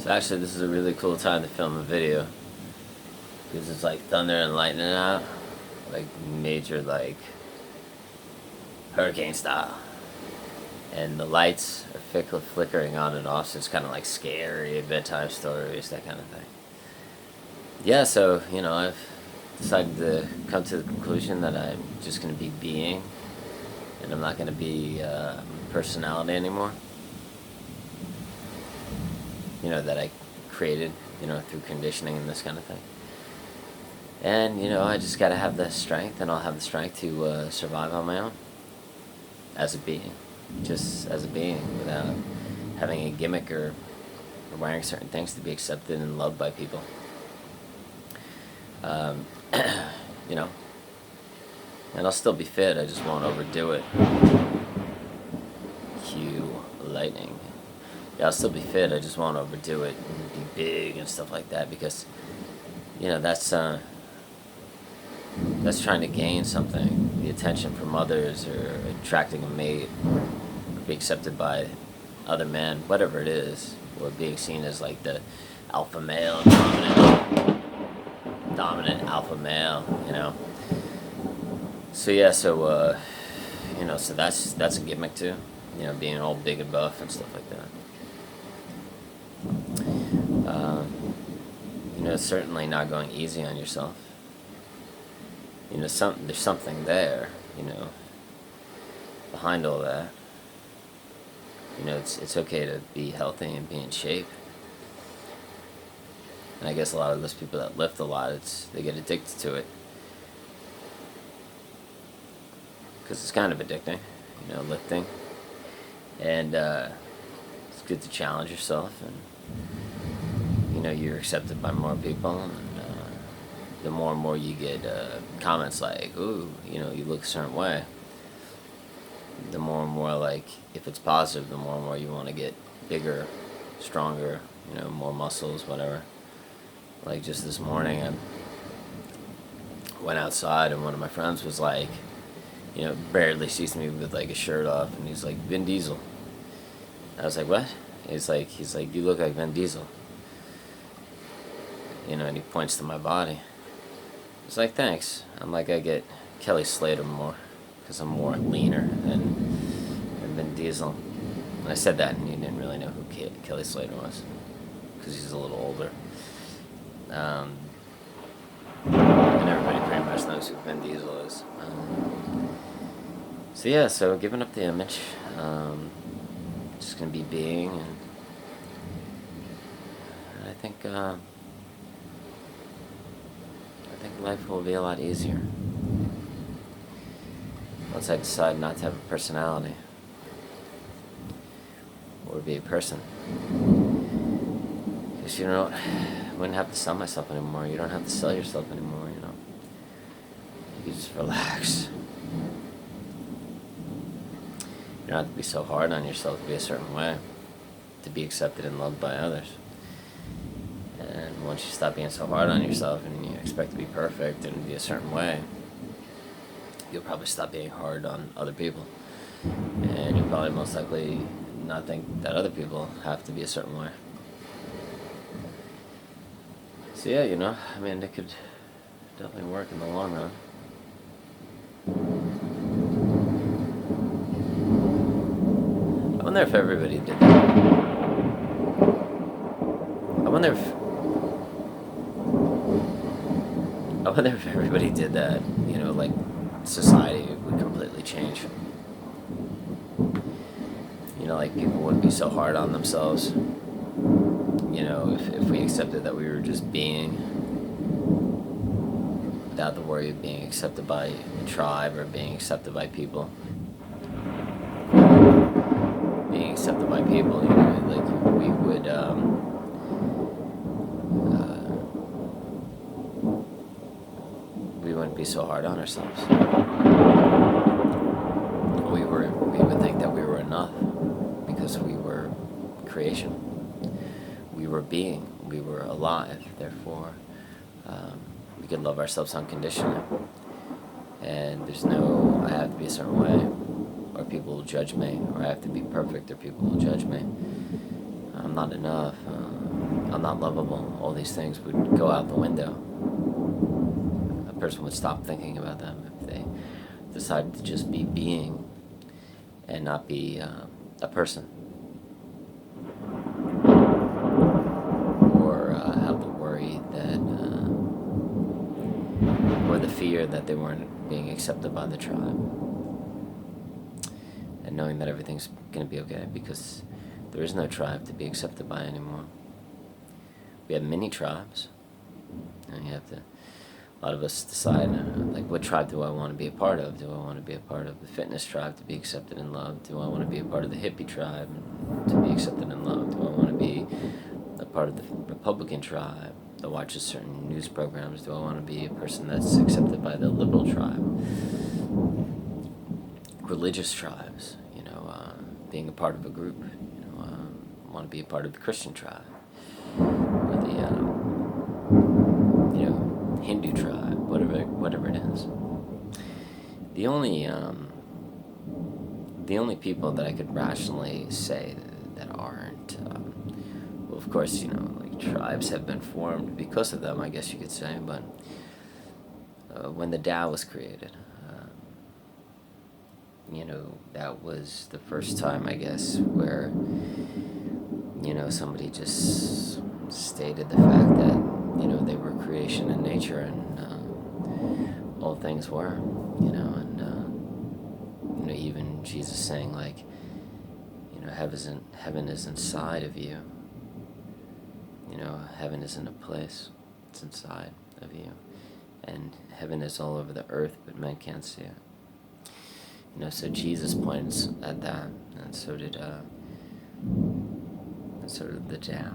So actually this is a really cool time to film a video, because it's like thunder and lightning out, like major, like hurricane style, and the lights are flickering on and off, so it's kind of like scary bedtime stories, that kind of thing. Yeah, so I've decided to come to the conclusion that I'm just going to be being, and I'm not going to be personality anymore. That I created, through conditioning and this kind of thing. And, I just got to have the strength, and I'll have the strength to survive on my own as a being. Just as a being, without having a gimmick or wearing certain things to be accepted and loved by people. And I'll still be fit, I just won't overdo it. Cue lightning. Yeah, I'll still be fit, I just won't overdo it and be big and stuff like that, because, that's trying to gain something, the attention from others, or attracting a mate, or be accepted by other men, whatever it is, or being seen as like the alpha male, dominant alpha male, So yeah, so that's a gimmick too, being all big and buff and stuff like that. Certainly not going easy on yourself. There's something there, behind all that. It's okay to be healthy and be in shape. And I guess a lot of those people that lift a lot, they get addicted to it. Because it's kind of addicting, lifting. And it's good to challenge yourself, and you're accepted by more people, and the more and more you get comments like, ooh, you look a certain way, the more and more, like, if it's positive, the more and more you want to get bigger, stronger, more muscles, whatever. Like just this morning, I went outside, and one of my friends was like, barely sees me with like a shirt off, and he's like, Vin Diesel. I was like, what? He's like, you look like Vin Diesel. And he points to my body. It's like, thanks. I'm like, I get Kelly Slater more, because I'm more leaner than Vin Diesel. And I said that, and he didn't really know who Kelly Slater was, because he's a little older. And everybody pretty much knows who Vin Diesel is. So yeah, so giving up the image, just gonna be being, and I think life will be a lot easier once I decide not to have a personality or be a person. Because I wouldn't have to sell myself anymore. You don't have to sell yourself anymore. You just relax. You don't have to be so hard on yourself to be a certain way, to be accepted and loved by others. And once you stop being so hard on yourself and you expect to be perfect and be a certain way, you'll probably stop being hard on other people. And you'll probably most likely not think that other people have to be a certain way. So yeah, it could definitely work in the long run. I wonder if everybody did that. I wonder if everybody did that, like society would completely change. Like people wouldn't be so hard on themselves. If we accepted that we were just being, without the worry of being accepted by a tribe or being accepted by people. Being accepted by people, like we would, we wouldn't be so hard on ourselves. We would think that we were enough, because we were creation. We were being. We were alive. Therefore, we could love ourselves unconditionally. And there's no, I have to be a certain way, or people will judge me, or I have to be perfect, or people will judge me. I'm not enough. I'm not lovable, all these things would go out the window. A person would stop thinking about them if they decided to just be being and not be a person. Or have the worry that, or the fear that they weren't being accepted by the tribe. And knowing that everything's going to be okay, because there is no tribe to be accepted by anymore. We have many tribes, and you have to, a lot of us decide, like, what tribe do I want to be a part of? Do I want to be a part of the fitness tribe to be accepted and loved? Do I want to be a part of the hippie tribe to be accepted and loved? Do I want to be a part of the Republican tribe that watches certain news programs? Do I want to be a person that's accepted by the liberal tribe? Religious tribes, being a part of a group, want to be a part of the Christian tribe, or the, Hindu tribe, whatever it is. The only people that I could rationally say that aren't, well, of course, like tribes have been formed because of them, I guess you could say, but when the Tao was created, that was the first time, I guess, where, somebody just stated the fact that, they were creation and nature, and all things were, and, even Jesus saying, like, heaven is inside of you. Heaven isn't a place, it's inside of you. And heaven is all over the earth, but men can't see it. So Jesus points at that, and so did the Tao.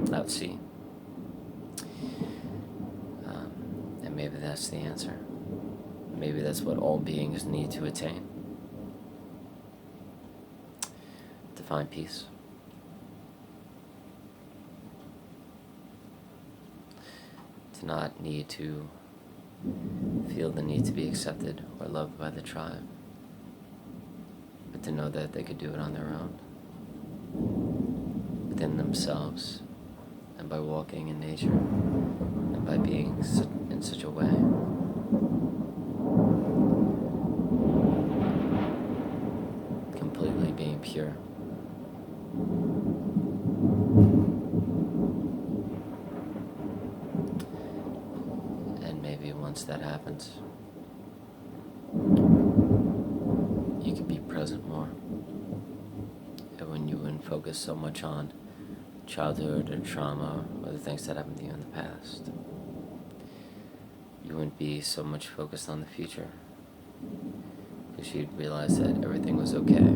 Lao Tzu. And maybe that's the answer. Maybe that's what all beings need to attain. To find peace. To not need to feel the need to be accepted or loved by the tribe, but to know that they could do it on their own, within themselves, and by walking in nature, and by being in such a way. Completely being pure. Once that happens, you can be present more. And when you wouldn't focus so much on childhood or trauma or the things that happened to you in the past, you wouldn't be so much focused on the future, because you'd realize that everything was okay,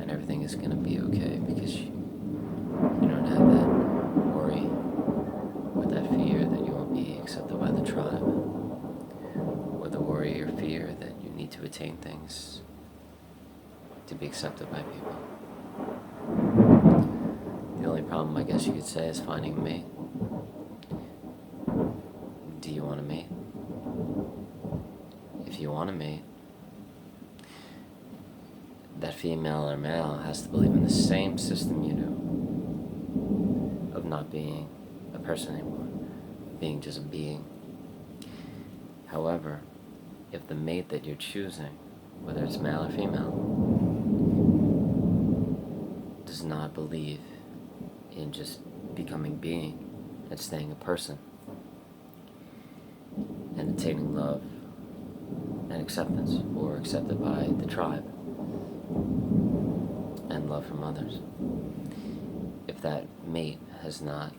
and everything is going to be okay, because you don't have that worry or that fear that you won't be accepted by the tribe, or the worry or fear that you need to attain things to be accepted by people. The only problem, I guess you could say, is finding a mate. Do you want a mate? If you want a mate, that female or male has to believe in the same system you do, of not being a person anymore, being just a being. However, if the mate that you're choosing, whether it's male or female, does not believe in just becoming being and staying a person and attaining love and acceptance, or accepted by the tribe and love from others, if that mate has not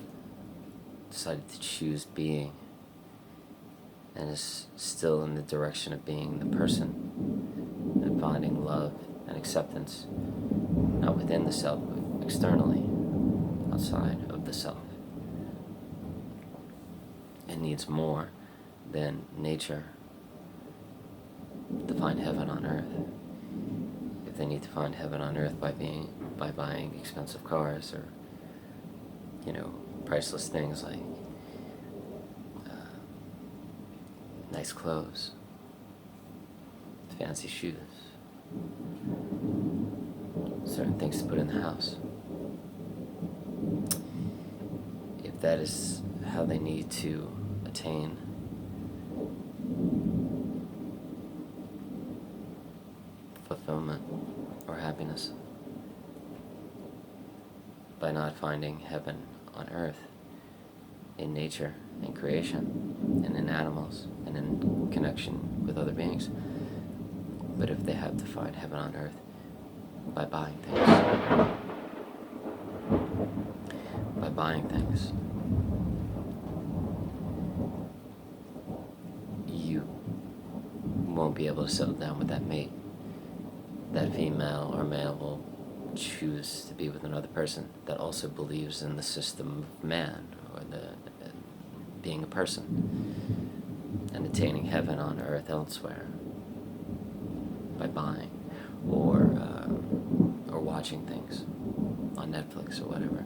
decided to choose being and is still in the direction of being the person and finding love and acceptance, not within the self, but externally, outside of the self, and needs more than nature to find heaven on earth. If they need to find heaven on earth by buying expensive cars, or priceless things like nice clothes, fancy shoes, certain things to put in the house, that is how they need to attain fulfillment or happiness, by not finding heaven on earth, in nature, in creation, and in animals, and in connection with other beings. But if they have to find heaven on earth by buying things, you won't be able to settle down with that mate. That female or male will choose to be with another person that also believes in the system of man, or the being a person, and attaining heaven on earth elsewhere by buying or watching things on Netflix or whatever.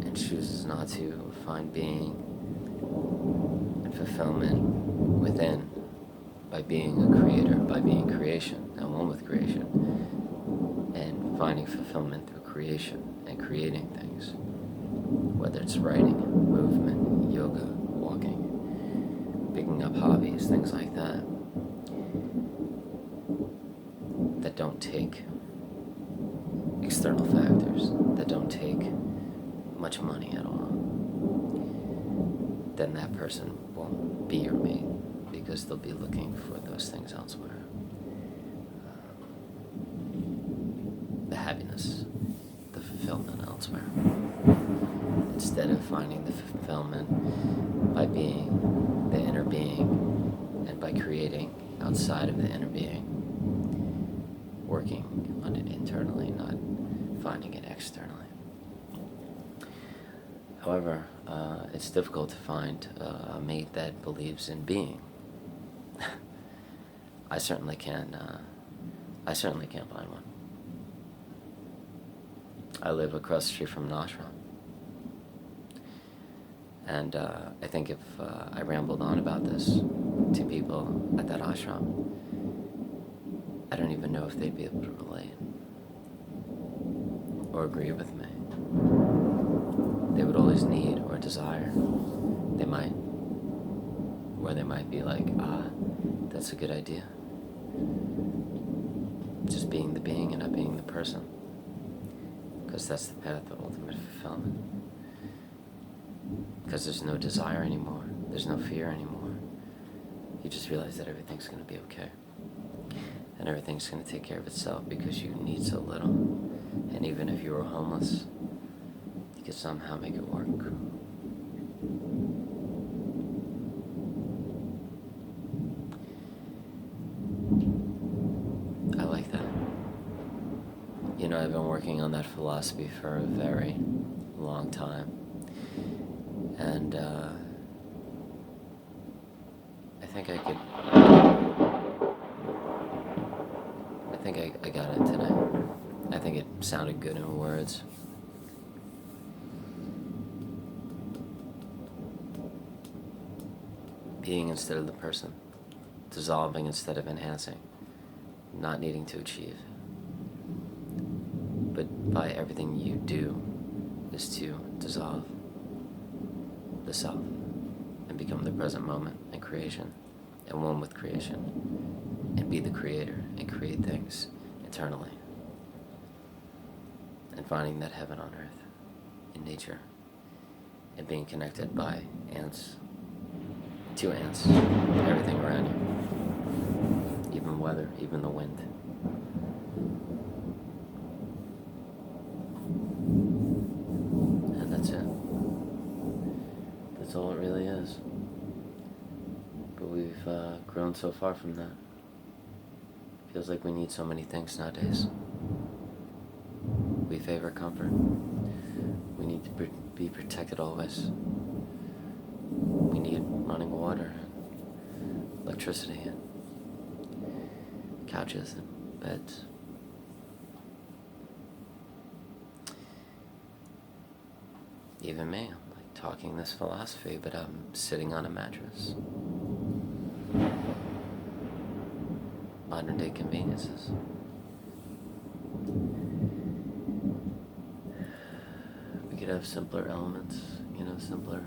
And chooses not to find being and fulfillment within, by being a creator, by being creation, and one with creation, and finding fulfillment through creation and creating things, whether it's writing, movement, yoga, walking, picking up hobbies, things like that, that don't take external factors, that don't take much money at all, then that person won't be your mate, because they'll be looking for those things elsewhere. The happiness, the fulfillment elsewhere. Instead of finding the fulfillment by being the inner being, and by creating outside of the inner being, working on it internally, not finding it externally. However, it's difficult to find a mate that believes in being. I certainly can't find one. I live across the street from an ashram. And I think if I rambled on about this to people at that ashram, I don't even know if they'd be able to relate or agree with me. They would always need or desire. They might be like, that's a good idea. Just being the being and not being the person. Because that's the path to ultimate fulfillment. Because there's no desire anymore. There's no fear anymore. You just realize that everything's going to be okay. And everything's going to take care of itself because you need so little. And even if you were homeless, you could somehow make it work. I like that. You know, I've been working on that philosophy for a very long time. And I got it today. I think it sounded good in words. Being instead of the person. Dissolving instead of enhancing. Not needing to achieve. But by everything you do is to dissolve the self and become the present moment and creation and one with creation and be the creator and create things eternally and finding that heaven on earth in nature and being connected by ants, to ants, everything around you, even weather, even the wind. And that's it. That's all it really is. But we've grown so far from that. Feels like we need so many things nowadays. We favor comfort. We need to be protected always. We need running water, electricity, and couches and beds. Even me, I'm like talking this philosophy, but I'm sitting on a mattress. Modern day conveniences. could have simpler elements, simpler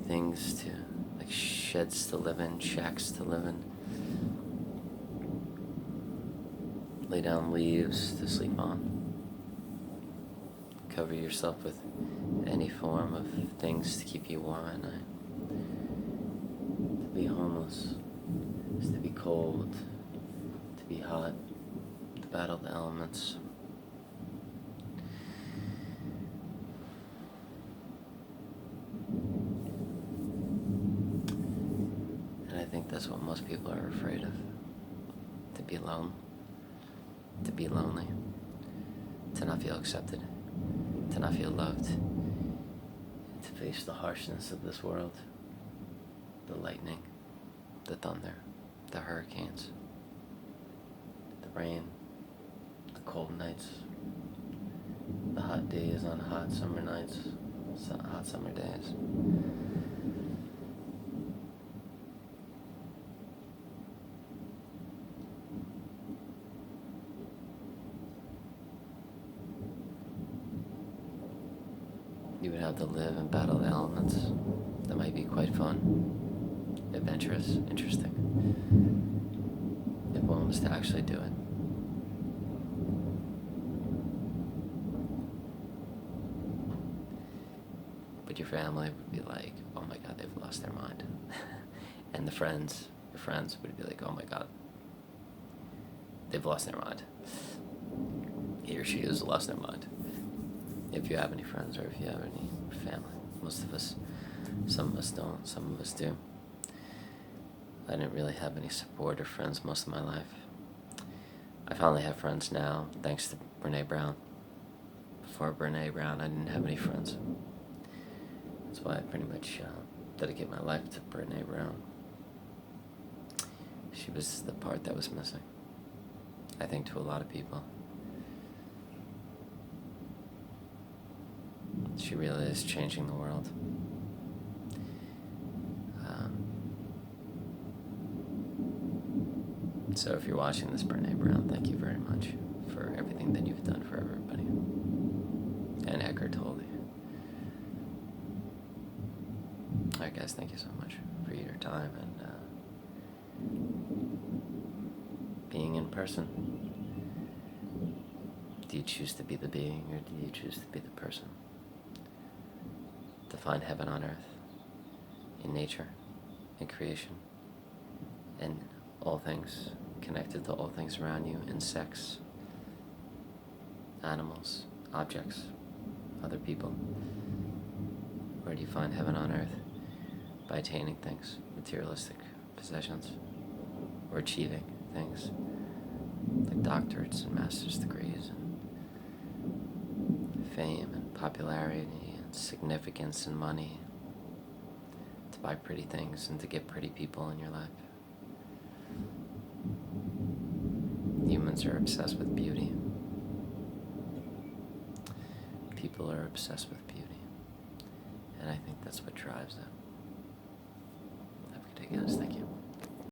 things to, like sheds to live in, shacks to live in. Lay down leaves to sleep on. Cover yourself with any form of things to keep you warm at night. To be homeless is to be cold, to be hot, to battle the elements. And I think that's what most people are afraid of. To be alone, to be lonely, to not feel accepted, to not feel loved, to face the harshness of this world, the lightning, the thunder, the hurricanes, the rain, the cold nights, the hot days on hot summer nights, hot summer days. You would have to live and battle the elements. That might be quite fun, adventurous, interesting, if one was to actually do it. But your family would be like, oh my God, they've lost their mind. And your friends would be like, oh my God, they've lost their mind. He or she has lost their mind. If you have any friends or if you have any family. Most of us, some of us don't, some of us do. I didn't really have any support or friends most of my life. I finally have friends now, thanks to Brene Brown. Before Brene Brown, I didn't have any friends. That's why I pretty much dedicate my life to Brene Brown. She was the part that was missing, I think, to a lot of people. She really is changing the world. So if you're watching this, Brene Brown, thank you very much for everything that you've done for everybody. And Eckhart Tolle. Alright guys, thank you so much for your time and being in person. Do you choose to be the being or do you choose to be the person? To find heaven on earth, in nature, in creation, and all things connected to all things around you, insects, animals, objects, other people. Where do you find heaven on earth? By attaining things, materialistic possessions, or achieving things like doctorates and master's degrees and fame and popularity and significance and money, to buy pretty things and to get pretty people in your life. Humans are obsessed with beauty. People are obsessed with beauty. And I think that's what drives them. Have a good day, guys. Thank you.